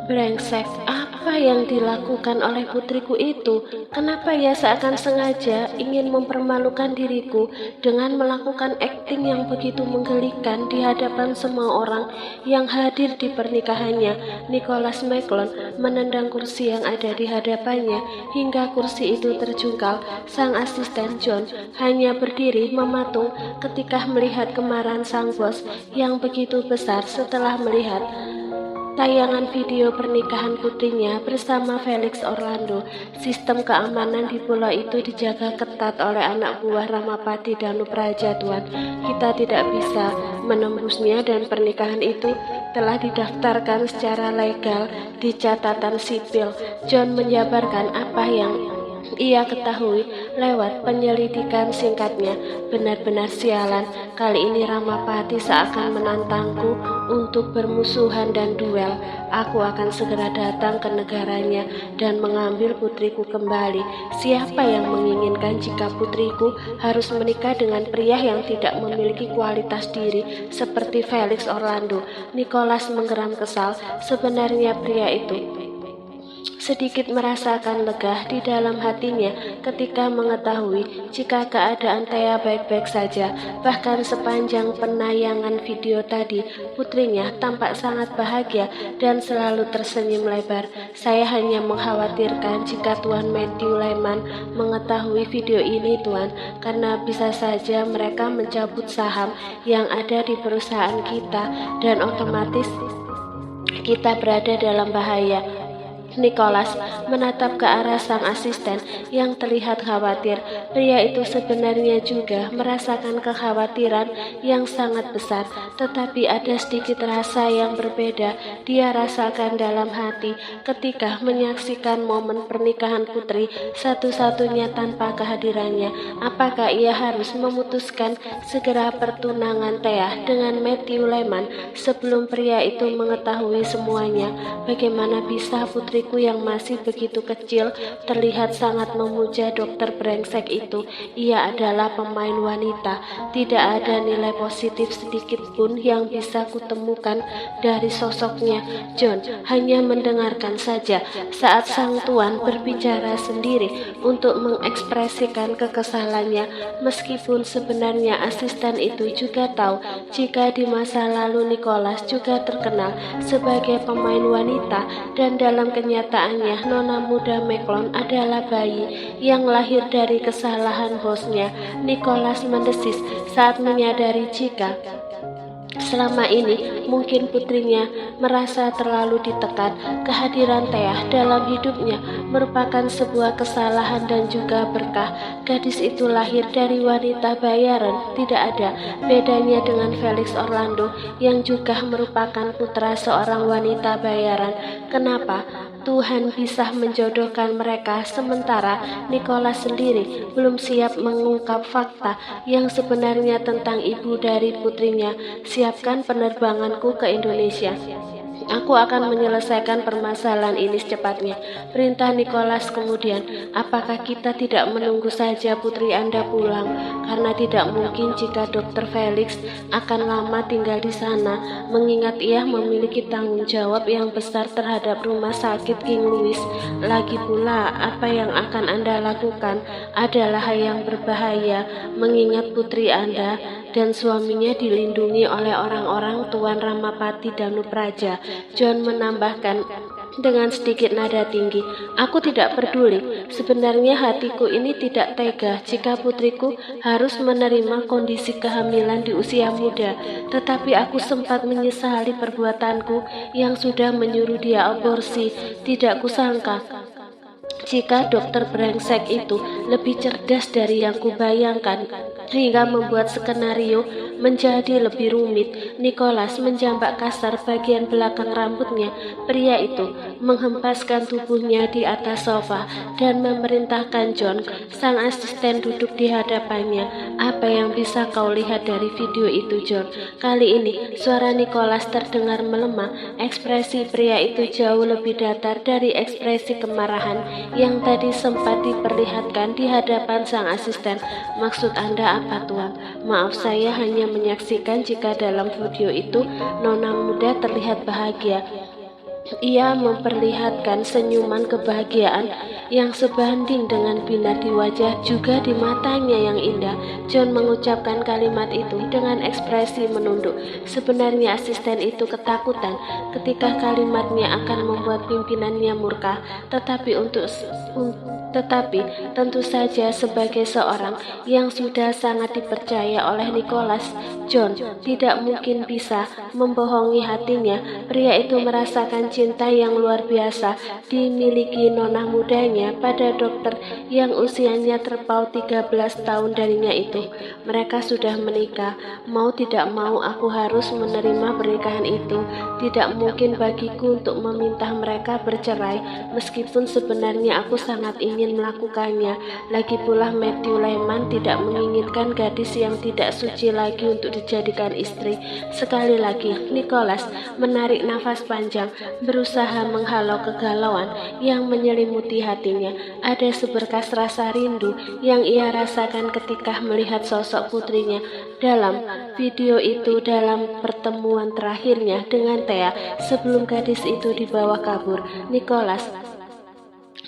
Brengsek, apa yang dilakukan oleh putriku itu? Kenapa ia seakan sengaja ingin mempermalukan diriku dengan melakukan akting yang begitu menggelikan di hadapan semua orang yang hadir di pernikahannya? Nicholas Meklon menendang kursi yang ada di hadapannya hingga kursi itu terjungkal. Sang asisten John hanya berdiri mematung ketika melihat kemarahan sang bos yang begitu besar setelah melihat tayangan video pernikahan putrinya bersama Felix Orlando. Sistem keamanan di pulau itu dijaga ketat oleh anak buah Ramapati Danupraja, Tuan. Kita tidak bisa menembusnya dan pernikahan itu telah didaftarkan secara legal di catatan sipil. John menjabarkan apa yang ia ketahui lewat penyelidikan singkatnya. Benar-benar sialan, kali ini Ramapati seakan menantangku untuk bermusuhan dan duel. Aku akan segera datang ke negaranya dan mengambil putriku kembali. Siapa yang menginginkan jika putriku harus menikah dengan pria yang tidak memiliki kualitas diri seperti Felix Orlando? Nicholas menggeram kesal. Sebenarnya pria itu sedikit merasakan lega di dalam hatinya ketika mengetahui jika keadaan Thea baik-baik saja. Bahkan sepanjang penayangan video tadi, putrinya tampak sangat bahagia dan selalu tersenyum lebar. Saya hanya mengkhawatirkan jika Tuan Matthew Lehman mengetahui video ini, Tuan, karena bisa saja mereka mencabut saham yang ada di perusahaan kita dan otomatis kita berada dalam bahaya. Nicholas menatap ke arah sang asisten yang terlihat khawatir. Pria itu sebenarnya juga merasakan kekhawatiran yang sangat besar, tetapi ada sedikit rasa yang berbeda dia rasakan dalam hati ketika menyaksikan momen pernikahan putri satu-satunya tanpa kehadirannya. Apakah ia harus memutuskan segera pertunangan Thea dengan Matthew Lehman sebelum pria itu mengetahui semuanya? Bagaimana bisa putriku yang masih begitu kecil terlihat sangat memuja dokter brengsek itu? Ia adalah pemain wanita. Tidak ada nilai positif sedikit pun yang bisa kutemukan dari sosoknya. John hanya mendengarkan saja saat sang tuan berbicara sendiri untuk mengekspresikan kekesalannya, meskipun sebenarnya asisten itu juga tahu jika di masa lalu Nicholas juga terkenal sebagai pemain wanita dan dalam kenyataannya Nona muda Meklon adalah bayi yang lahir dari kesalahan hostnya. Nicholas mendesis saat menyadari jika selama ini mungkin putrinya merasa terlalu ditekan. Kehadiran Thea dalam hidupnya merupakan sebuah kesalahan dan juga berkah. Gadis itu lahir dari wanita bayaran. Tidak ada bedanya dengan Felix Orlando yang juga merupakan putra seorang wanita bayaran. Kenapa Tuhan bisa menjodohkan mereka sementara Nicholas sendiri belum siap mengungkap fakta yang sebenarnya tentang ibu dari putrinya? Siapkan penerbanganku ke Indonesia. Aku akan menyelesaikan permasalahan ini secepatnya, perintah Nicholas kemudian. Apakah kita tidak menunggu saja putri Anda pulang? Karena tidak mungkin jika Dr. Felix akan lama tinggal di sana, mengingat ia memiliki tanggung jawab yang besar terhadap rumah sakit King Louis. Lagi pula, apa yang akan Anda lakukan adalah hal yang berbahaya, mengingat putri Anda dan suaminya dilindungi oleh orang-orang Tuan Ramapati Danupraja. John menambahkan dengan sedikit nada tinggi, aku tidak peduli. Sebenarnya hatiku ini tidak tega jika putriku harus menerima kondisi kehamilan di usia muda. Tetapi aku sempat menyesali perbuatanku yang sudah menyuruh dia aborsi. Tidak kusangka jika dokter brengsek itu lebih cerdas dari yang kubayangkan, hingga membuat skenario menjadi lebih rumit. Nicholas menjambak kasar bagian belakang rambutnya. Pria itu menghempaskan tubuhnya di atas sofa dan memerintahkan John, sang asisten, duduk di hadapannya. Apa yang bisa kau lihat dari video itu, John? Kali ini suara Nicholas terdengar melemah. Ekspresi pria itu jauh lebih datar dari ekspresi kemarahan yang tadi sempat diperlihatkan di hadapan sang asisten. Maksud Anda apa, Tuan? Maaf, saya hanya menyaksikan jika dalam video itu Nona muda terlihat bahagia. Ia memperlihatkan senyuman kebahagiaan yang sebanding dengan binar di wajah juga di matanya yang indah. John mengucapkan kalimat itu dengan ekspresi menunduk. Sebenarnya asisten itu ketakutan ketika kalimatnya akan membuat pimpinannya murka, tetapi tentu saja sebagai seorang yang sudah sangat dipercaya oleh Nicholas, John tidak mungkin bisa membohongi hatinya. Pria itu merasakan cinta yang luar biasa dimiliki nona mudanya pada dokter yang usianya terpaut 13 tahun darinya itu. Mereka sudah menikah. Mau tidak mau aku harus menerima pernikahan itu. Tidak mungkin bagiku untuk meminta mereka bercerai, meskipun sebenarnya aku sangat ingin melakukannya. Lagi pula Matthew Lehman tidak menginginkan gadis yang tidak suci lagi untuk dijadikan istri. Sekali lagi, Nicholas menarik nafas panjang, berusaha menghalau kegalauan yang menyelimuti hatinya. Ada seberkas rasa rindu yang ia rasakan ketika melihat sosok putrinya dalam video itu dalam pertemuan terakhirnya dengan Thea sebelum gadis itu dibawa kabur. Nicholas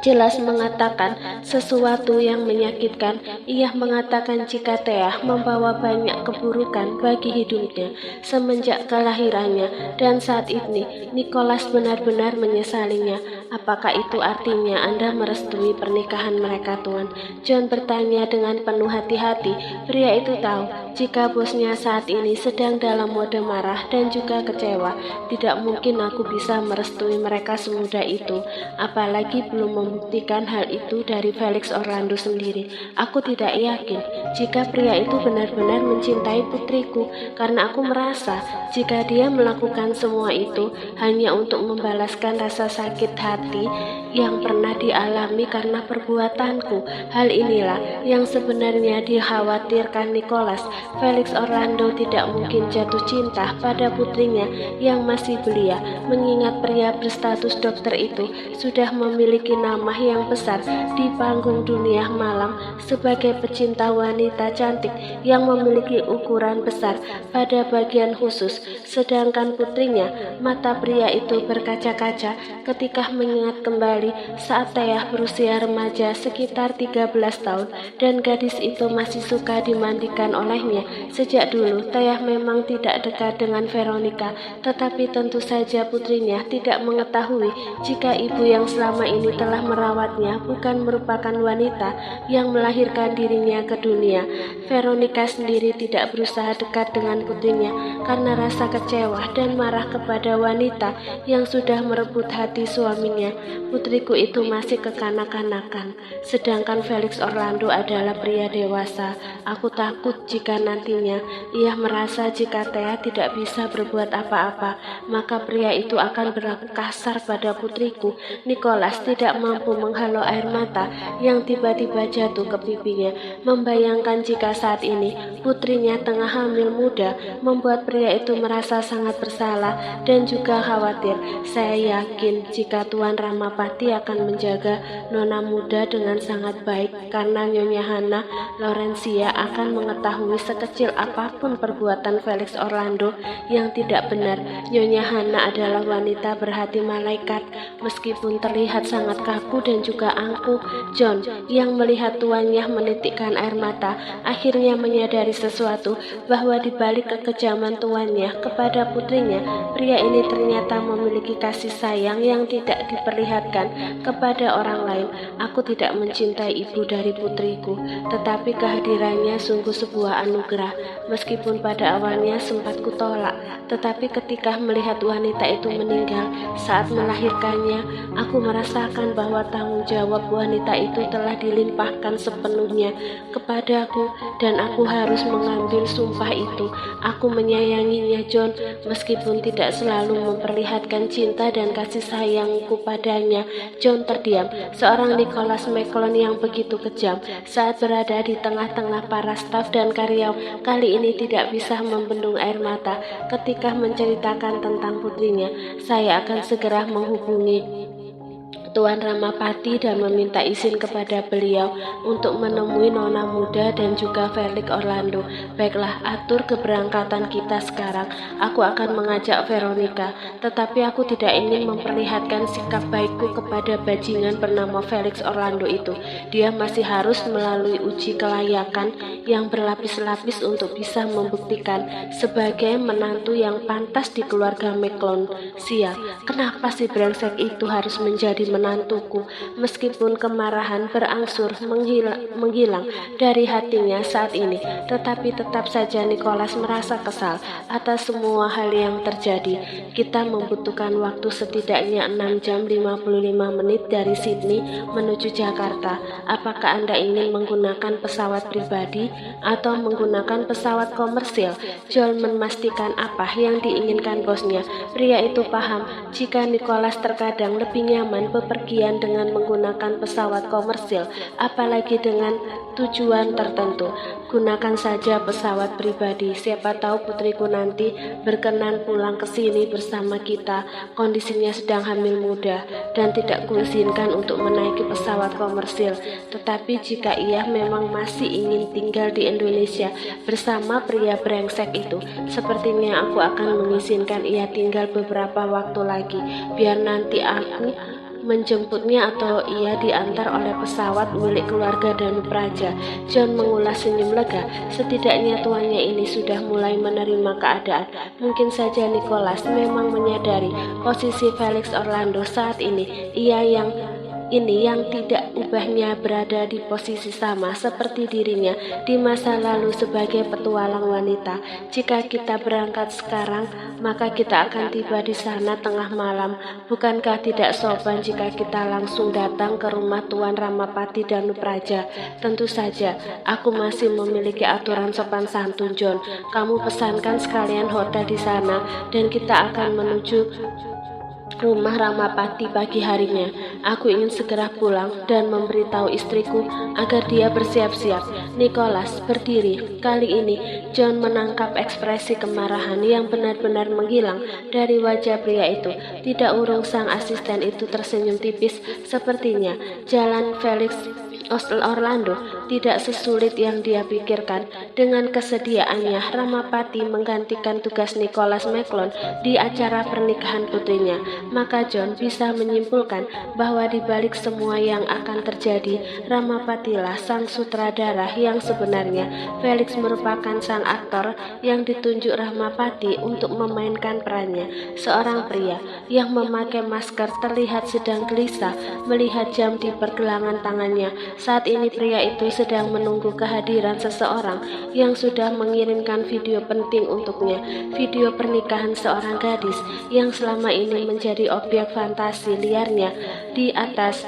jelas mengatakan sesuatu yang menyakitkan. Ia mengatakan jika Thea membawa banyak keburukan bagi hidupnya semenjak kelahirannya, dan saat ini Nicholas benar-benar menyesalinya. Apakah itu artinya Anda merestui pernikahan mereka, Tuan? John bertanya dengan penuh hati-hati. Pria itu tahu jika bosnya saat ini sedang dalam mode marah dan juga kecewa. Tidak mungkin aku bisa merestui mereka semudah itu, apalagi belum membuktikan hal itu dari Felix Orlando sendiri. Aku tidak yakin jika pria itu benar-benar mencintai putriku, karena aku merasa jika dia melakukan semua itu hanya untuk membalaskan rasa sakit hati yang pernah dialami karena perbuatanku. Hal inilah yang sebenarnya dikhawatirkan Nicholas. Felix Orlando tidak mungkin jatuh cinta pada putrinya yang masih belia, mengingat pria berstatus dokter itu sudah memiliki nama yang besar di panggung dunia malam sebagai pecinta wanita cantik yang memiliki ukuran besar pada bagian khusus. Sedangkan putrinya, mata pria itu berkaca-kaca ketika mengingat kembali saat Thea berusia remaja sekitar 13 tahun dan gadis itu masih suka dimandikan olehnya. Sejak dulu Thea memang tidak dekat dengan Veronica, tetapi tentu saja putrinya tidak mengetahui jika ibu yang selama ini telah merawatnya bukan merupakan wanita yang melahirkan dirinya ke dunia. Veronica sendiri tidak berusaha dekat dengan putrinya karena rasa kecewa dan marah kepada wanita yang sudah merebut hati suaminya. Putriku itu masih kekanak-kanakan, sedangkan Felix Orlando adalah pria dewasa. Aku takut jika nantinya ia merasa jika Thea tidak bisa berbuat apa-apa, maka pria itu akan berlaku kasar pada putriku. Nicholas tidak mampu menghalau air mata yang tiba-tiba jatuh ke pipinya. Membayangkan jika saat ini putrinya tengah hamil muda membuat pria itu merasa sangat bersalah dan juga khawatir. Saya yakin jika Tuan Ramapati akan menjaga nona muda dengan sangat baik, karena Nyonya Hana Laurencia akan mengetahui sekecil apapun perbuatan Felix Orlando yang tidak benar. Nyonya Hana adalah wanita berhati malaikat, meskipun terlihat sangat kaku dan juga angkuh. John yang melihat tuannya menitikkan air mata akhirnya menyadari sesuatu, bahwa di balik kekejaman tuannya kepada putrinya, pria ini ternyata memiliki kasih sayang yang tidak diperlihatkan kepada orang lain. Aku tidak mencintai ibu dari putriku, tetapi kehadirannya sungguh sebuah anugerah. Meskipun pada awalnya sempat kutolak, tetapi ketika melihat wanita itu meninggal saat melahirkannya, aku merasakan bahwa tanggung jawab wanita itu telah dilimpahkan sepenuhnya kepadaku, dan aku harus mengambil sumpah itu. Aku menyayanginya, John, meskipun tidak selalu memperlihatkan cinta dan kasih sayangku padanya. John terdiam. Seorang Nicholas McClone yang begitu kejam saat berada di tengah-tengah para staf dan karyawan kali ini tidak bisa membendung air mata ketika menceritakan tentang putrinya. Saya akan segera menghubungi Tuan Ramapati dan meminta izin kepada beliau untuk menemui Nona Muda dan juga Felix Orlando. Baiklah, atur keberangkatan kita sekarang. Aku akan mengajak Veronica, tetapi aku tidak ingin memperlihatkan sikap baikku kepada bajingan bernama Felix Orlando itu. Dia masih harus melalui uji kelayakan yang berlapis-lapis untuk bisa membuktikan sebagai menantu yang pantas di keluarga McClone. Sial, kenapa si brengsek itu harus menjadi menantuku? Meskipun kemarahan berangsur menghilang dari hatinya saat ini, tetapi tetap saja Nicholas merasa kesal atas semua hal yang terjadi. Kita membutuhkan waktu setidaknya 6 jam 55 menit dari Sydney menuju Jakarta. Apakah Anda ingin menggunakan pesawat pribadi atau menggunakan pesawat komersil? John memastikan apa yang diinginkan bosnya. Pria itu paham jika Nicholas terkadang lebih nyaman bepergian dengan menggunakan pesawat komersil, apalagi dengan tujuan tertentu. Gunakan saja pesawat pribadi. Siapa tahu putriku nanti berkenan pulang ke sini bersama kita. Kondisinya sedang hamil muda dan tidak kuizinkan untuk menaiki pesawat komersil. Tetapi jika ia memang masih ingin tinggal di Indonesia bersama pria brengsek itu, sepertinya aku akan mengizinkan ia tinggal beberapa waktu lagi. Biar nanti aku menjemputnya atau ia diantar oleh pesawat milik keluarga Danu Praja. John mengulas senyum lega. Setidaknya tuannya ini sudah mulai menerima keadaan. Mungkin saja Nicholas memang menyadari posisi Felix Orlando saat ini. Ia yang tidak ubahnya berada di posisi sama seperti dirinya di masa lalu sebagai petualang wanita. Jika kita berangkat sekarang, maka kita akan tiba di sana tengah malam. Bukankah tidak sopan jika kita langsung datang ke rumah Tuan Ramapati Danu Praja? Tentu saja, aku masih memiliki aturan sopan santun, John. Kamu pesankan sekalian hotel di sana dan kita akan menuju rumah Ramapati pagi harinya. Aku ingin segera pulang dan memberitahu istriku agar dia bersiap-siap. Nicholas berdiri. Kali ini John menangkap ekspresi kemarahan yang benar-benar menghilang dari wajah pria itu. Tidak urung sang asisten itu tersenyum tipis. Sepertinya jalan Felix Orlando tidak sesulit yang dia pikirkan. Dengan kesediaannya, Ramapati menggantikan tugas Nicholas McClone di acara pernikahan putrinya. Maka John bisa menyimpulkan bahwa di balik semua yang akan terjadi, Ramapatilah sang sutradara yang sebenarnya. Felix merupakan sang aktor yang ditunjuk Ramapati untuk memainkan perannya. Seorang pria yang memakai masker terlihat sedang gelisah melihat jam di pergelangan tangannya. Saat ini pria itu sedang menunggu kehadiran seseorang yang sudah mengirimkan video penting untuknya. Video pernikahan seorang gadis yang selama ini menjadi objek fantasi liarnya di atas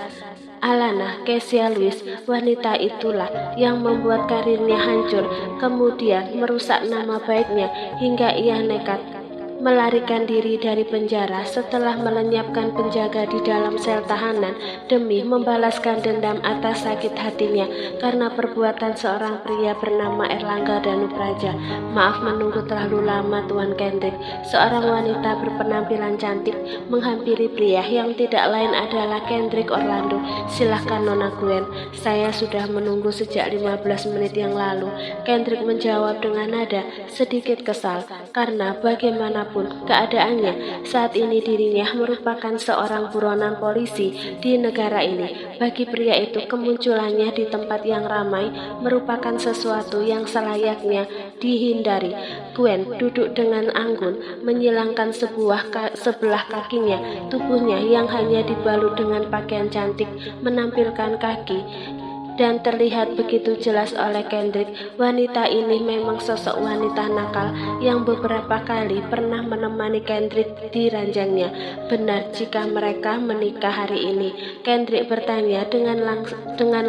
Alana Kesia Lewis. Wanita itulah yang membuat karirnya hancur, kemudian merusak nama baiknya hingga ia nekat melarikan diri dari penjara setelah melenyapkan penjaga di dalam sel tahanan demi membalaskan dendam atas sakit hatinya karena perbuatan seorang pria bernama Erlangga Danu Praja. Maaf menunggu terlalu lama, Tuan Kendrick. Seorang wanita berpenampilan cantik menghampiri pria yang tidak lain adalah Kendrick Orlando. Silahkan Nona Gwen, saya sudah menunggu sejak 15 menit yang lalu. Kendrick menjawab dengan nada sedikit kesal karena bagaimanapun keadaannya saat ini dirinya merupakan seorang buronan polisi di negara ini. Bagi pria itu, kemunculannya di tempat yang ramai merupakan sesuatu yang selayaknya dihindari. Gwen duduk dengan anggun menyilangkan sebelah kakinya. Tubuhnya yang hanya dibalut dengan pakaian cantik menampilkan kaki dan terlihat begitu jelas oleh Kendrick. Wanita ini memang sosok wanita nakal yang beberapa kali pernah menemani Kendrick di ranjangnya. Benar jika mereka menikah hari ini? Kendrick bertanya dengan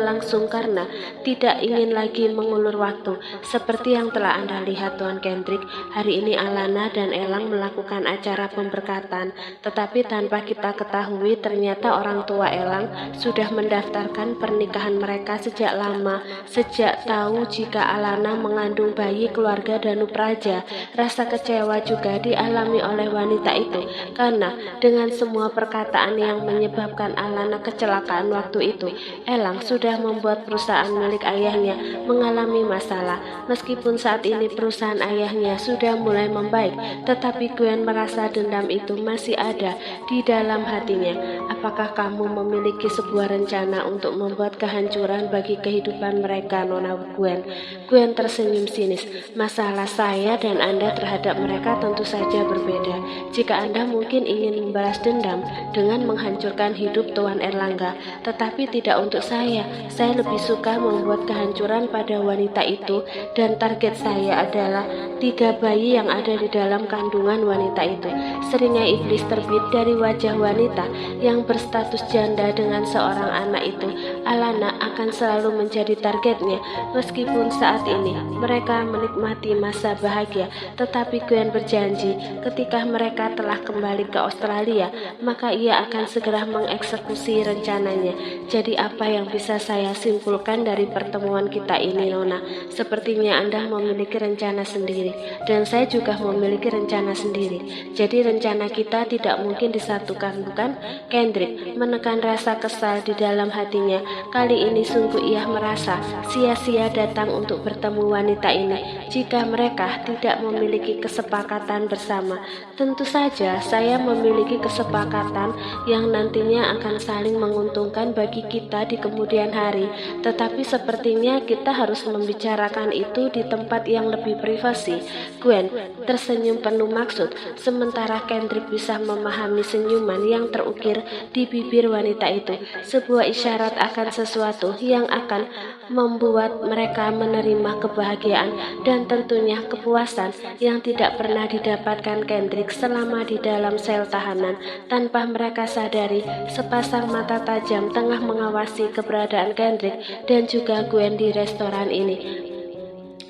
langsung karena tidak ingin lagi mengulur waktu. Seperti yang telah Anda lihat, Tuan Kendrick, hari ini Alana dan Elang melakukan acara pemberkatan, tetapi tanpa kita ketahui ternyata orang tua Elang sudah mendaftarkan pernikahan mereka mereka sejak lama, sejak tahu jika Alana mengandung bayi keluarga Danupraja. Rasa kecewa juga dialami oleh wanita itu, karena dengan semua perkataan yang menyebabkan Alana kecelakaan waktu itu, Elang sudah membuat perusahaan milik ayahnya mengalami masalah. Meskipun saat ini perusahaan ayahnya sudah mulai membaik, tetapi Gwen merasa dendam itu masih ada di dalam hatinya. Apakah kamu memiliki sebuah rencana untuk membuat kehancuran bagi kehidupan mereka, Nona Gwen? Gwen tersenyum sinis. Masalah saya dan Anda terhadap mereka tentu saja berbeda. Jika Anda mungkin ingin membalas dendam dengan menghancurkan hidup Tuan Erlangga, tetapi tidak untuk saya. Saya lebih suka membuat kehancuran pada wanita itu, dan target saya adalah 3 bayi yang ada di dalam kandungan wanita itu. Seringai iblis terbit dari wajah wanita yang berstatus janda dengan seorang anak itu. Alana akan selalu menjadi targetnya, meskipun saat ini mereka menikmati masa bahagia. Tetapi Gwen berjanji ketika mereka telah kembali ke Australia, maka ia akan segera mengeksekusi rencananya. Jadi apa yang bisa saya simpulkan dari pertemuan kita ini, Nona? Sepertinya Anda memiliki rencana sendiri, dan saya juga memiliki rencana sendiri. Jadi rencana kita tidak mungkin disatukan, bukan? Kendrick menekan rasa kesal di dalam hatinya. Kali ini sungguh ia merasa sia-sia datang untuk bertemu wanita ini jika mereka tidak memiliki kesepakatan bersama. Tentu saja saya memiliki kesepakatan yang nantinya akan saling menguntungkan bagi kita di kemudian hari, tetapi sepertinya kita harus membicarakan itu di tempat yang lebih privasi. Gwen tersenyum penuh maksud, sementara Kendrick bisa memahami senyuman yang terukir di bibir wanita itu, sebuah isyarat akan sesuatu yang akan membuat mereka menerima kebahagiaan dan tentunya kepuasan yang tidak pernah didapatkan Kendrick selama di dalam sel tahanan. Tanpa mereka sadari, sepasang mata tajam tengah mengawasi keberadaan Kendrick dan juga Gwen di restoran ini.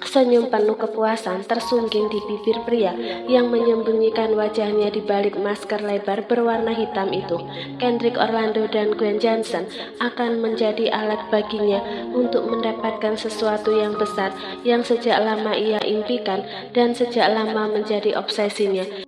Senyum penuh kepuasan tersungging di bibir pria yang menyembunyikan wajahnya di balik masker lebar berwarna hitam itu. Kendrick Orlando dan Gwen Johnson akan menjadi alat baginya untuk mendapatkan sesuatu yang besar yang sejak lama ia impikan dan sejak lama menjadi obsesinya.